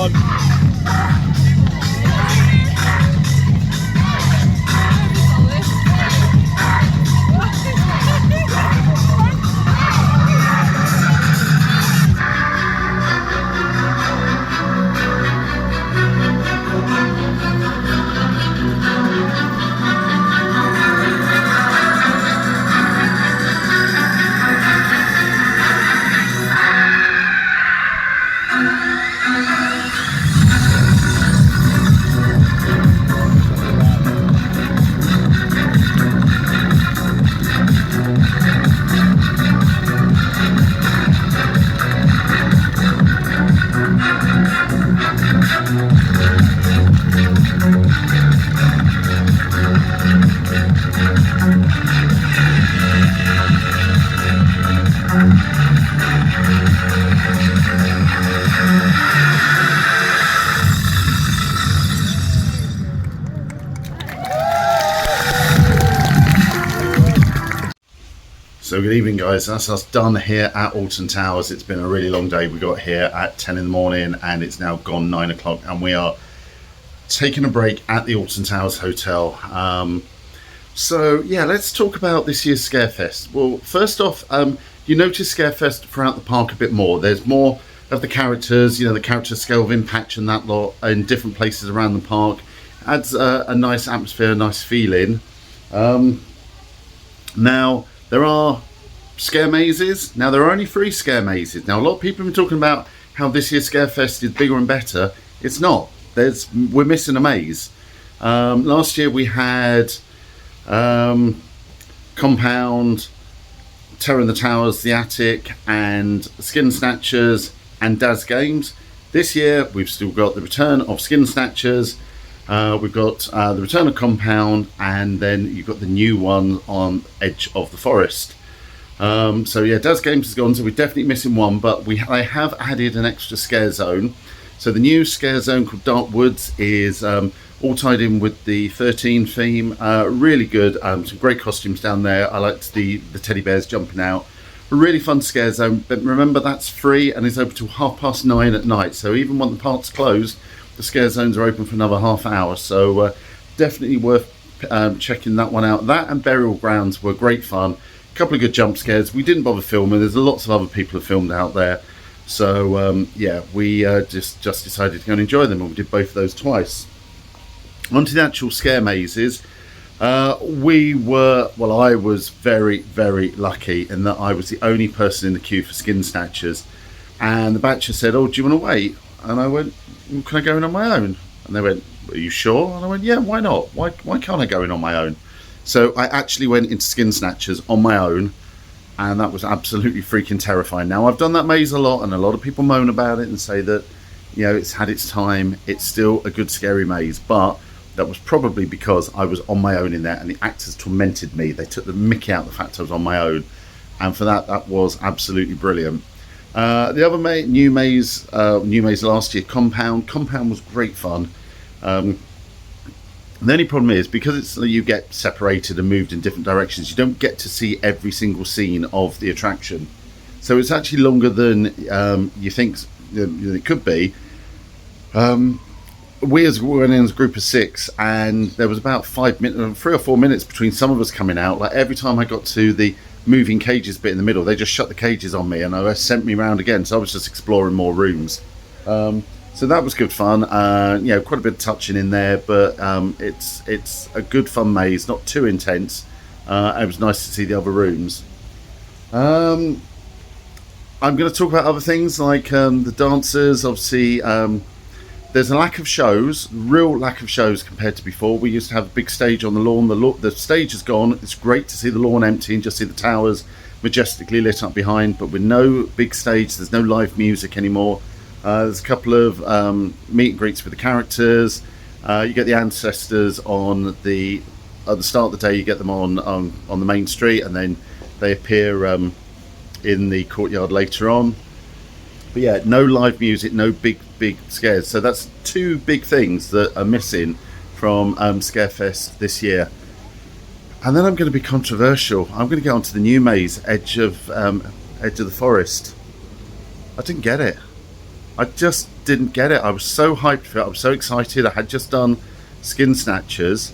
on. So good evening, guys. That's us done here at Alton Towers. It's been a really long day. We got here at 10 in the morning and it's now gone 9 o'clock and we are taking a break at the Alton Towers Hotel. So yeah, let's talk about this year's Scarefest. Well, first off, you notice Scarefest throughout the park a bit more. There's more of the characters, the character scale of impact and that lot in different places around the park. Adds a nice atmosphere, a nice feeling. Now, there are scare mazes. Now, there are only 3 scare mazes. Now, a lot of people have been talking about how this year's Scarefest is bigger and better. It's not. We're missing a maze. Last year we had Compound, Terror in the Towers, The Attic, and Skin Snatchers and Daz Games. This year we've still got the return of Skin Snatchers. We've got the return of Compound, and then you've got the new one on Edge of the Forest. So yeah, Daz Games is gone, so we're definitely missing one, but I have added an extra scare zone. So the new scare zone called Dark Woods is all tied in with the 13 theme. Really good. Some great costumes down there. I liked the teddy bears jumping out. A really fun scare zone, but remember that's free and it's open till 9:30 at night. So even when the park's closed, the scare zones are open for another half hour. So definitely worth checking that one out. That and Burial Grounds were great fun. A couple of good jump scares. We didn't bother filming. There's lots of other people who filmed out there. So yeah, we just decided to go and enjoy them, and we did both of those twice. On to the actual scare mazes. I was very, very lucky in that I was the only person in the queue for Skin Snatchers, and the batcher said, "Oh, do you want to wait?" And I went, well, "Can I go in on my own?" And they went, "Are you sure?" And I went, "Yeah, why not? Why can't I go in on my own?" So I actually went into Skin Snatchers on my own, and that was absolutely freaking terrifying. Now, I've done that maze a lot, and a lot of people moan about it and say that, it's had its time. It's still a good scary maze, but that was probably because I was on my own in there, and the actors tormented me. They took the mickey out of the fact I was on my own, and for that was absolutely brilliant. The other new maze last year, Compound was great fun. The only problem is, because you get separated and moved in different directions, you don't get to see every single scene of the attraction. So it's actually longer than you think it could be. We went in as a group of 6, and there was about 3 or 4 minutes between some of us coming out. Like every time I got to the moving cages bit in the middle, they just shut the cages on me and they sent me round again. So I was just exploring more rooms. So that was good fun. Quite a bit of touching in there, but it's a good fun maze, not too intense. It was nice to see the other rooms. I'm going to talk about other things like the dancers. Obviously, there's a lack of shows, real lack of shows compared to before. We used to have a big stage on the lawn. The stage is gone. It's great to see the lawn empty and just see the towers majestically lit up behind, but with no big stage, there's no live music anymore. There's a couple of meet and greets with the characters. You get the ancestors at the start of the day. You get them on the main street, and then they appear in the courtyard later on. But yeah, no live music, no big scares. So that's 2 big things that are missing from Scarefest this year. And then I'm going to be controversial. I'm going to get onto the new maze, Edge of the Forest. I didn't get it. I just didn't get it. I was so hyped for it. I was so excited. I had just done Skin Snatchers.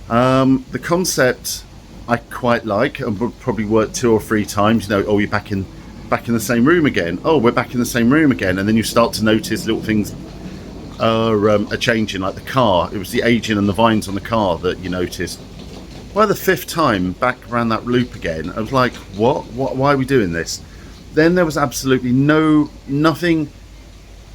The concept I quite like, and would probably work 2 or 3 times. You know, oh, you're back in the same room again. Oh, we're back in the same room again. And then you start to notice little things are changing, like the car. It was the aging and the vines on the car that you noticed. By the 5th time back around that loop again, I was like, what? Why are we doing this? Then there was absolutely nothing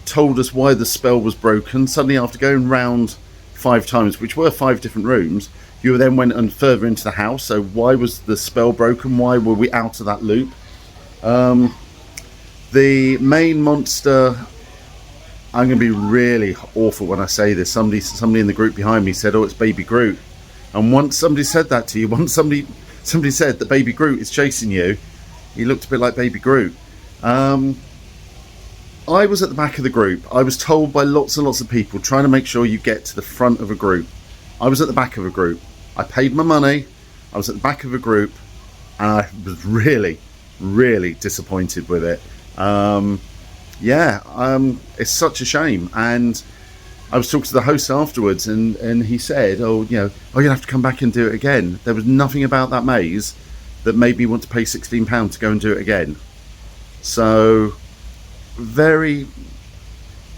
told us why the spell was broken. Suddenly, after going round 5 times, which were 5 different rooms, you then went and further into the house. So why was the spell broken? Why were we out of that loop? The main monster, I'm going to be really awful when I say this. Somebody in the group behind me said, oh, it's Baby Groot. And once somebody said that to you, once somebody said that Baby Groot is chasing you, he looked a bit like Baby Groot. I was at the back of the group. I was told by lots and lots of people, trying to make sure you get to the front of a group. I was at the back of a group. I paid my money. I was at the back of a group, and I was really, really disappointed with it. It's such a shame. And I was talking to the host afterwards, and he said, oh, you're gonna have to come back and do it again. There was nothing about that maze that made me want to pay £16 to go and do it again. So very,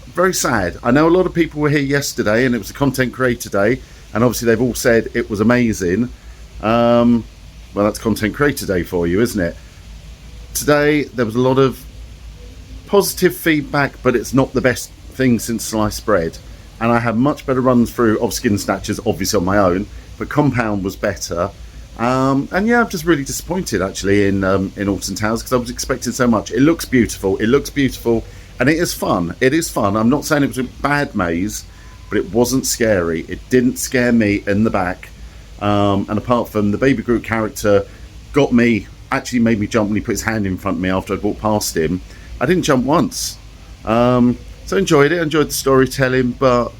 very sad. I know a lot of people were here yesterday, and it was a content creator day, and obviously they've all said it was amazing. Well, that's content creator day for you, isn't it? Today there was a lot of positive feedback, but it's not the best thing since sliced bread. And I had much better runs through of Skin Snatchers, obviously on my own, but Compound was better. I'm just really disappointed actually in Alton Towers, because I was expecting so much. It looks beautiful, and it is fun. It is fun. I'm not saying it was a bad maze, but it wasn't scary. It didn't scare me in the back. And apart from the Baby Groot character actually made me jump when he put his hand in front of me after I walked past him. I didn't jump once. So enjoyed the storytelling, but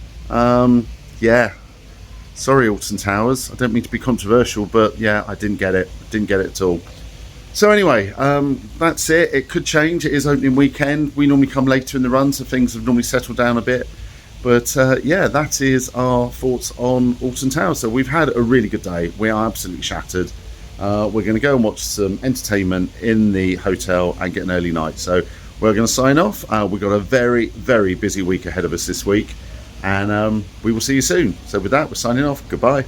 sorry Alton Towers, I don't mean to be controversial, but yeah, I didn't get it at all. So anyway, that's it. It could change. It is opening weekend. We normally come later in the run, so things have normally settled down a bit, but that is our thoughts on Alton Towers. So we've had a really good day. We are absolutely shattered. We're going to go and watch some entertainment in the hotel and get an early night. So we're going to sign off. We've got a very, very busy week ahead of us this week, and we will see you soon. So with that, we're signing off. Goodbye.